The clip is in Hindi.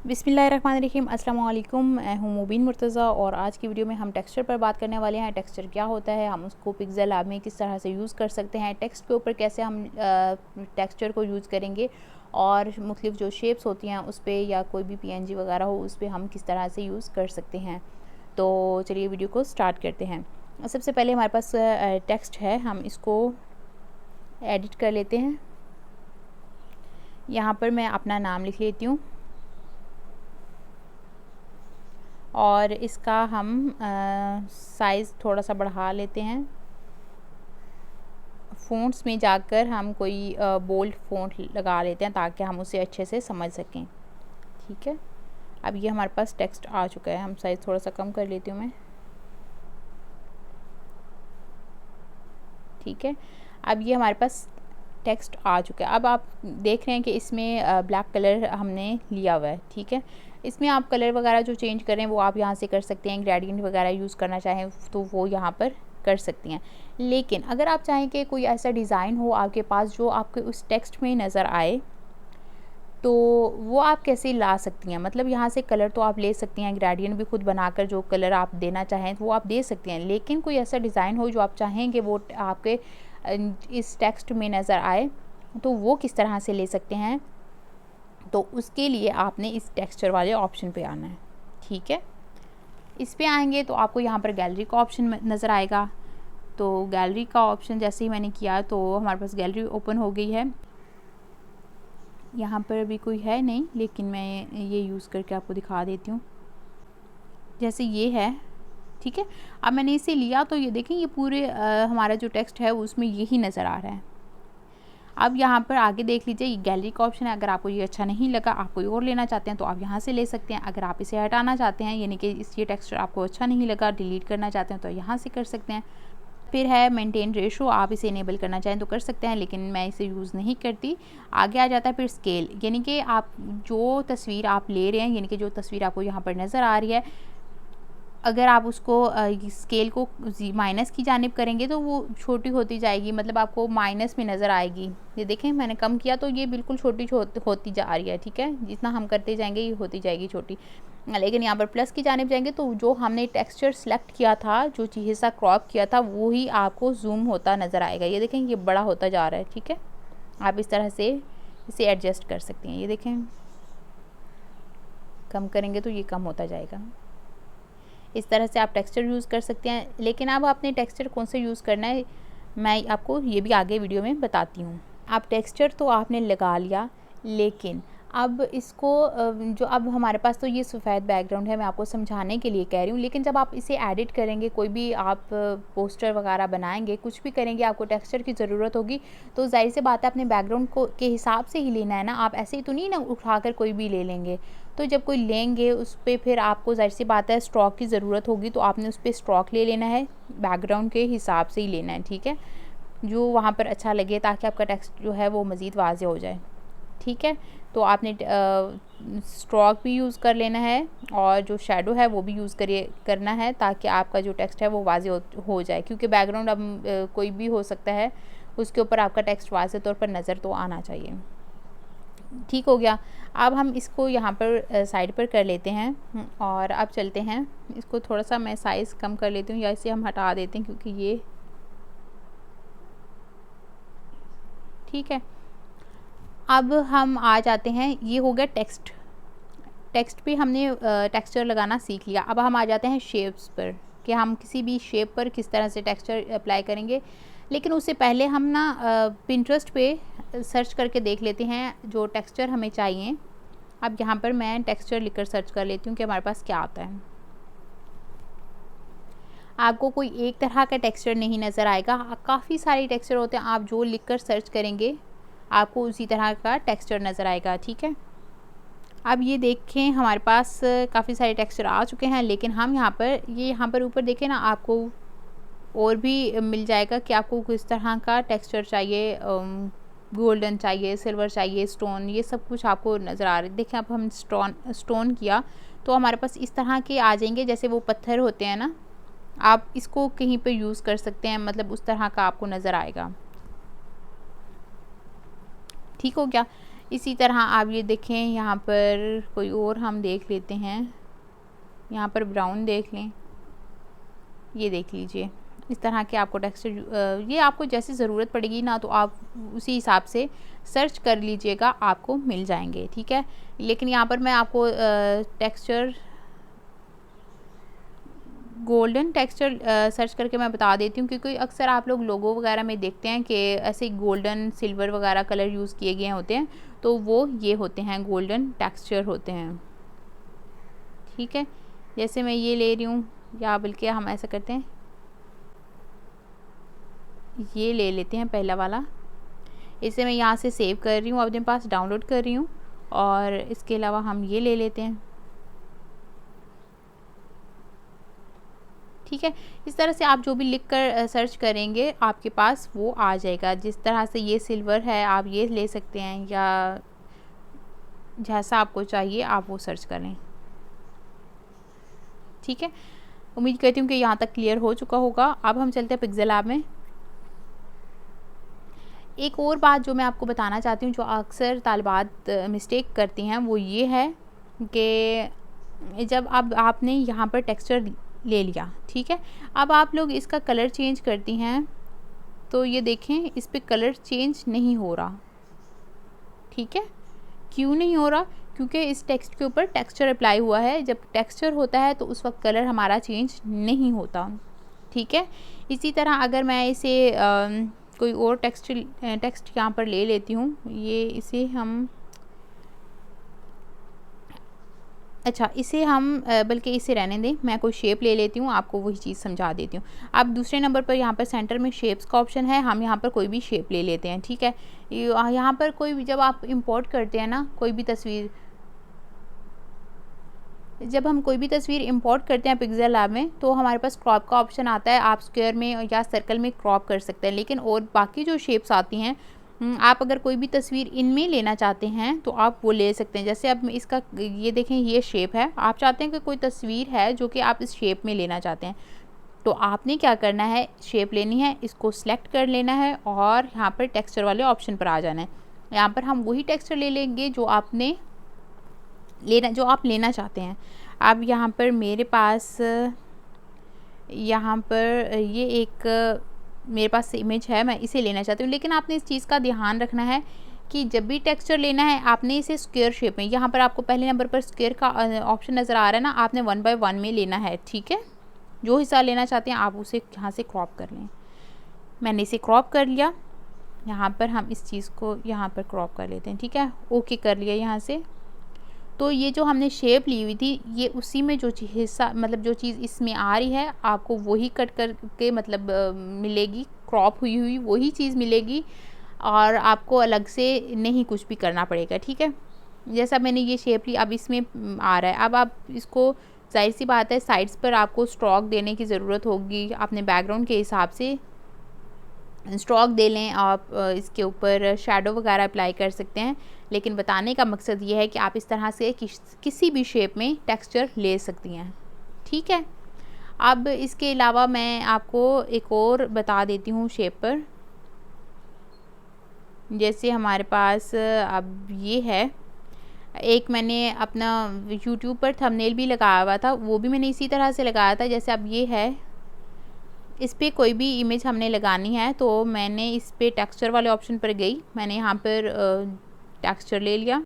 बिस्मिल्लाहिर्रहमानिर्रहीम, अस्सलाम वालेकुम। मैं हूँ मुबीन मुर्तज़ा और आज की वीडियो में हम टेक्सचर पर बात करने वाले हैं। टेक्सचर क्या होता है, हम उसको पिक्सेल लैब में किस तरह से यूज़ कर सकते हैं, टेक्स्ट के ऊपर कैसे हम टेक्सचर को यूज़ करेंगे और मुख्तलिफ़ जो शेप्स होती हैं उस पर या कोई भी PNG वगैरह हो उस पर हम किस तरह से यूज़ कर सकते हैं। तो चलिए वीडियो को स्टार्ट करते हैं। सबसे पहले हमारे पास टेक्स्ट है, हम इसको एडिट कर लेते हैं। यहाँ पर मैं अपना नाम लिख लेती हूँ और इसका हम साइज़ थोड़ा सा बढ़ा लेते हैं। फ़ॉन्ट्स में जाकर हम कोई बोल्ड फ़ॉन्ट लगा लेते हैं ताकि हम उसे अच्छे से समझ सकें। ठीक है, अब ये हमारे पास टेक्स्ट आ चुका है। हम साइज़ थोड़ा सा कम कर लेती हूँ मैं। ठीक है, अब ये हमारे पास टेक्स्ट आ चुका है। अब आप देख रहे हैं कि इसमें ब्लैक कलर हमने लिया हुआ है। ठीक है, इसमें आप कलर वगैरह जो चेंज करें वो आप यहाँ से कर सकते हैं। ग्रेडियंट वगैरह यूज़ करना चाहें तो वो यहाँ पर कर सकती हैं। लेकिन अगर आप चाहें कि कोई ऐसा डिज़ाइन हो आपके पास जो आपके उस टेक्स्ट में नज़र आए तो वो आप कैसे ला सकती हैं। मतलब यहाँ से कलर तो आप ले सकती हैं, ग्रेडियंट भी खुद बनाकर जो कलर आप देना चाहें वो आप दे सकती हैं। लेकिन कोई ऐसा डिज़ाइन हो जो आप चाहें कि वो आपके इस टेक्स्ट में नज़र आए तो वो किस तरह से ले सकते हैं। तो उसके लिए आपने इस टेक्सचर वाले ऑप्शन पे आना है। ठीक है, इस पे आएंगे तो आपको यहाँ पर गैलरी का ऑप्शन नज़र आएगा। तो गैलरी का ऑप्शन जैसे ही मैंने किया तो हमारे पास गैलरी ओपन हो गई है। यहाँ पर अभी कोई है नहीं, लेकिन मैं ये यूज़ करके आपको दिखा देती हूँ। जैसे ये है, ठीक है, अब मैंने इसे लिया तो ये देखें ये पूरे हमारा जो टेक्स्ट है उसमें यही नज़र आ रहा है। अब यहाँ पर आगे देख लीजिए ये गैलरी का ऑप्शन है। अगर आपको ये अच्छा नहीं लगा, आप कोई और लेना चाहते हैं तो आप यहाँ से ले सकते हैं। अगर आप इसे हटाना चाहते हैं यानी कि ये टेक्सचर आपको अच्छा नहीं लगा, डिलीट करना चाहते हैं तो यहाँ से कर सकते हैं। फिर है मेंटेन रेशो, आप इसे इनेबल करना चाहें तो कर सकते हैं, लेकिन मैं इसे यूज़ नहीं करती। आगे आ जाता है फिर स्केल, यानी कि आप जो तस्वीर आप ले रहे हैं, यानी कि जो तस्वीर आपको यहाँ पर नज़र आ रही है, अगर आप उसको स्केल को माइनस की जानिब करेंगे तो वो छोटी होती जाएगी, मतलब आपको माइनस में नज़र आएगी। ये देखें मैंने कम किया तो ये बिल्कुल छोटी होती जा रही है। ठीक है, जितना हम करते जाएंगे ये होती जाएगी छोटी। लेकिन यहाँ पर प्लस की जानिब जाएंगे तो जो हमने टेक्सचर सेलेक्ट किया था, जो हिस्सा क्रॉप किया था, वो ही आपको जूम होता नज़र आएगा। ये देखें ये बड़ा होता जा रहा है। ठीक है, आप इस तरह से इसे एडजस्ट कर सकते हैं। ये देखें कम करेंगे तो ये कम होता जाएगा। इस तरह से आप टेक्सचर यूज़ कर सकते हैं। लेकिन अब आपने टेक्सचर कौन से यूज़ करना है मैं आपको ये भी आगे वीडियो में बताती हूँ। आप टेक्सचर तो आपने लगा लिया, लेकिन अब इसको जो अब हमारे पास तो ये सफ़ेद बैकग्राउंड है, मैं आपको समझाने के लिए कह रही हूँ। लेकिन जब आप इसे एडिट करेंगे, कोई भी आप पोस्टर वगैरह बनाएंगे, कुछ भी करेंगे, आपको टेक्सचर की ज़रूरत होगी। तो जाहिर सी बात है अपने बैकग्राउंड को के हिसाब से ही लेना है ना। आप ऐसे ही तो नहीं ना उठाकर कोई भी ले लेंगे। तो जब कोई लेंगे उस पर फिर आपको जाहिर सी बात है स्ट्रोक की ज़रूरत होगी, तो आपने उस पर स्ट्रोक ले लेना है, बैकग्राउंड के हिसाब से ही लेना है। ठीक है, जो वहाँ पर अच्छा लगे ताकि आपका टेक्स्ट जो है वो मज़ीद वाज़ेह हो जाए। ठीक है, तो आपने स्ट्रोक भी यूज़ कर लेना है और जो शेडो है वो भी यूज़ करना है ताकि आपका जो टेक्स्ट है वो वाज़ेह हो जाए। क्योंकि बैकग्राउंड अब कोई भी हो सकता है, उसके ऊपर आपका टेक्स्ट वाज़ेह तौर पर नज़र तो आना चाहिए। ठीक हो गया, अब हम इसको यहाँ पर साइड पर कर लेते हैं और अब चलते हैं। इसको थोड़ा सा मैं साइज़ कम कर लेती हूँ या इसे हम हटा देते हैं क्योंकि ये ठीक है। अब हम आ जाते हैं, ये हो गया टेक्स्ट पे हमने टेक्सचर लगाना सीख लिया। अब हम आ जाते हैं शेप्स पर कि हम किसी भी शेप पर किस तरह से टेक्सचर अप्लाई करेंगे। लेकिन उससे पहले हम ना पिंटरेस्ट पे सर्च करके देख लेते हैं जो टेक्सचर हमें चाहिए। अब यहाँ पर मैं टेक्सचर लिखकर सर्च कर लेती हूँ कि हमारे पास क्या आता है। आपको कोई एक तरह का टेक्सचर नहीं नज़र आएगा, काफ़ी सारे टेक्सचर होते हैं। आप जो लिखकर सर्च करेंगे आपको उसी तरह का टेक्सचर नज़र आएगा। ठीक है, अब ये देखें हमारे पास काफ़ी सारे टेक्सचर आ चुके हैं। लेकिन हम यहाँ पर ऊपर देखें ना, आपको और भी मिल जाएगा कि आपको किस तरह का टेक्सचर चाहिए। गोल्डन चाहिए, सिल्वर चाहिए, स्टोन, ये सब कुछ आपको नज़र आ रहा है। देखें अब हम स्टोन किया तो हमारे पास इस तरह के आ जाएंगे, जैसे वो पत्थर होते हैं ना, आप इसको कहीं पे यूज़ कर सकते हैं, मतलब उस तरह का आपको नज़र आएगा। ठीक हो गया, इसी तरह आप ये देखें, यहाँ पर कोई और हम देख लेते हैं, यहाँ पर ब्राउन देख लें, ये देख लीजिए। इस तरह के आपको टेक्सचर, ये आपको जैसी ज़रूरत पड़ेगी ना तो आप उसी हिसाब से सर्च कर लीजिएगा, आपको मिल जाएंगे, ठीक है। लेकिन यहाँ पर मैं आपको टेक्सचर गोल्डन टेक्सचर सर्च करके मैं बता देती हूँ, क्योंकि अक्सर आप लोग लोगो वगैरह में देखते हैं कि ऐसे गोल्डन सिल्वर वगैरह कलर यूज़ किए गए होते हैं, तो वो ये होते हैं गोल्डन टेक्सचर होते हैं, ठीक है। जैसे मैं ये ले रही हूँ, या बल्कि हम ऐसा करते हैं, ये ले लेते हैं पहला वाला। इसे मैं यहाँ से सेव कर रही हूँ, अपने पास डाउनलोड कर रही हूँ। और इसके अलावा हम ये ले लेते हैं, ठीक है। इस तरह से आप जो भी लिख कर सर्च करेंगे आपके पास वो आ जाएगा। जिस तरह से ये सिल्वर है आप ये ले सकते हैं, या जैसा आपको चाहिए आप वो सर्च करें, ठीक है। उम्मीद करती हूँ कि यहाँ तक क्लियर हो चुका होगा। अब हम चलते हैं पिक्सेल लैब में। एक और बात जो मैं आपको बताना चाहती हूँ, जो अक्सर तालिबात मिस्टेक करती हैं, वो ये है कि जब अब आपने यहाँ पर टेक्सचर ले लिया, ठीक है, अब आप लोग इसका कलर चेंज करती हैं, तो ये देखें इस पे कलर चेंज नहीं हो रहा, ठीक है। क्यों नहीं हो रहा? क्योंकि इस टेक्स्ट के ऊपर टेक्सचर अप्लाई हुआ है। जब टेक्सचर होता है तो उस वक्त कलर हमारा चेंज नहीं होता, ठीक है। इसी तरह अगर मैं इसे कोई और टेक्स्ट यहाँ पर ले लेती हूँ, ये इसे हम, अच्छा इसे हम बल्कि इसे रहने दें, मैं कोई शेप ले लेती हूँ, आपको वही चीज़ समझा देती हूँ। अब दूसरे नंबर पर यहाँ पर सेंटर में शेप्स का ऑप्शन है, हम यहाँ पर कोई भी शेप ले लेते हैं, ठीक है। यहाँ पर कोई भी, जब आप इंपोर्ट करते हैं ना कोई भी तस्वीर, जब हम कोई भी तस्वीर इंपोर्ट करते हैं पिक्सेल लैब में, तो हमारे पास क्रॉप का ऑप्शन आता है। आप स्क्वायर में या सर्कल में क्रॉप कर सकते हैं, लेकिन और बाकी जो शेप्स आती हैं, आप अगर कोई भी तस्वीर इनमें लेना चाहते हैं तो आप वो ले सकते हैं। जैसे अब इसका ये देखें, ये शेप है, आप चाहते हैं कि कोई तस्वीर है जो कि आप इस शेप में लेना चाहते हैं, तो आपने क्या करना है, शेप लेनी है, इसको सिलेक्ट कर लेना है और यहाँ पर टेक्सचर वाले ऑप्शन पर आ जाना है। यहाँ पर हम वही टेक्सचर ले लेंगे जो आपने जो आप लेना चाहते हैं। अब यहाँ पर मेरे पास यहाँ पर ये एक मेरे पास इमेज है, मैं इसे लेना चाहती हूँ, लेकिन आपने इस चीज़ का ध्यान रखना है कि जब भी टेक्सचर लेना है आपने इसे स्क्वायर शेप में, यहाँ पर आपको पहले नंबर पर स्क्वायर का ऑप्शन नज़र आ रहा है ना, आपने 1 बाय 1 में लेना है, ठीक है। जो हिस्सा लेना चाहते हैं आप उसे यहाँ से क्रॉप कर लें। मैंने इसे क्रॉप कर लिया, यहाँ पर हम इस चीज़ को यहाँ पर क्रॉप कर लेते हैं, ठीक है, ओके कर लिया यहाँ से। तो ये जो हमने शेप ली हुई थी, ये उसी में जो हिस्सा, मतलब जो चीज़ इसमें आ रही है, आपको वही कट करके मतलब मिलेगी, क्रॉप हुई हुई वही चीज़ मिलेगी, और आपको अलग से नहीं कुछ भी करना पड़ेगा, ठीक है। जैसा मैंने ये शेप ली, अब इसमें आ रहा है। अब आप इसको, जाहिर सी बात है, साइड्स पर आपको स्ट्रोक देने की ज़रूरत होगी, अपने बैकग्राउंड के हिसाब से स्ट्रोक दे लें। आप इसके ऊपर शैडो वगैरह अप्लाई कर सकते हैं, लेकिन बताने का मकसद ये है कि आप इस तरह से किसी भी शेप में टेक्सचर ले सकती हैं, ठीक है। अब इसके अलावा मैं आपको एक और बता देती हूँ शेप पर। जैसे हमारे पास अब ये है, एक मैंने अपना यूट्यूब पर थंबनेल भी लगाया हुआ था, वो भी मैंने इसी तरह से लगाया था। जैसे अब ये है, इस पर कोई भी इमेज हमने लगानी है, तो मैंने इस पर टेक्सचर वाले ऑप्शन पर गई, मैंने यहाँ पर टेक्सचर ले लिया,